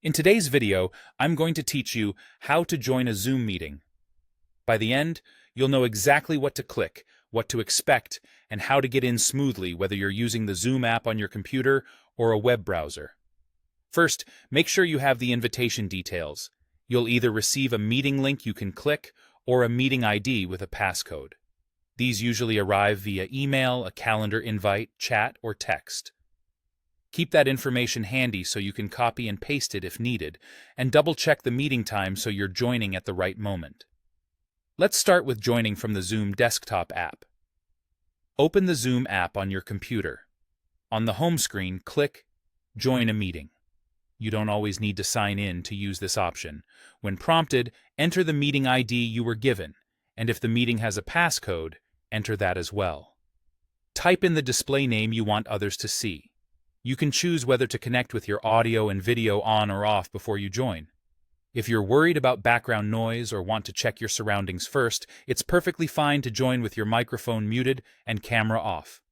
In today's video, I'm going to teach you how to join a Zoom meeting. By the end, you'll know exactly what to click, what to expect, and how to get in smoothly whether you're using the Zoom app on your computer or a web browser. First, make sure you have the invitation details. You'll either receive a meeting link you can click or a meeting ID with a passcode. These usually arrive via email, a calendar invite, chat, or text. Keep that information handy so you can copy and paste it if needed, and double-check the meeting time so you're joining at the right moment. Let's start with joining from the Zoom desktop app. Open the Zoom app on your computer. On the home screen, click Join a Meeting. You don't always need to sign in to use this option. When prompted, enter the meeting ID you were given, and if the meeting has a passcode, enter that as well. Type in the display name you want others to see. You can choose whether to connect with your audio and video on or off before you join. If you're worried about background noise or want to check your surroundings first, it's perfectly fine to join with your microphone muted and camera off.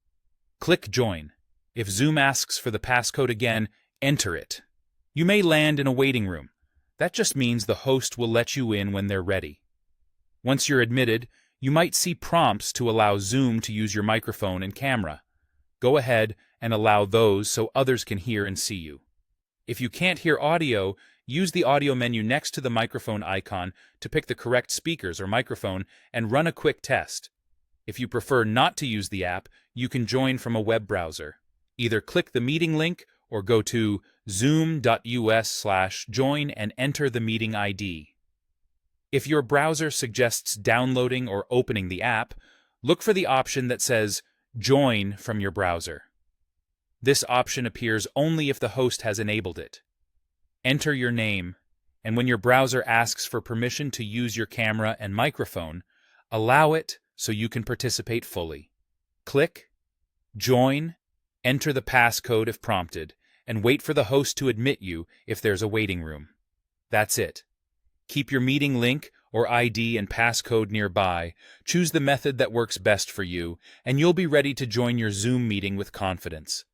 Click Join. If Zoom asks for the passcode again, enter it. You may land in a waiting room. That just means the host will let you in when they're ready. Once you're admitted, you might see prompts to allow Zoom to use your microphone and camera. Go ahead and allow those so others can hear and see you. If you can't hear audio, use the audio menu next to the microphone icon to pick the correct speakers or microphone and run a quick test. If you prefer not to use the app, you can join from a web browser. Either click the meeting link or go to zoom.us/join and enter the meeting ID. If your browser suggests downloading or opening the app, look for the option that says Join from your browser. This option appears only if the host has enabled it. Enter your name, and when your browser asks for permission to use your camera and microphone, allow it so you can participate fully. Click Join, enter the passcode if prompted, and wait for the host to admit you if there's a waiting room. That's it. Keep your meeting link or ID and passcode nearby, choose the method that works best for you, and you'll be ready to join your Zoom meeting with confidence.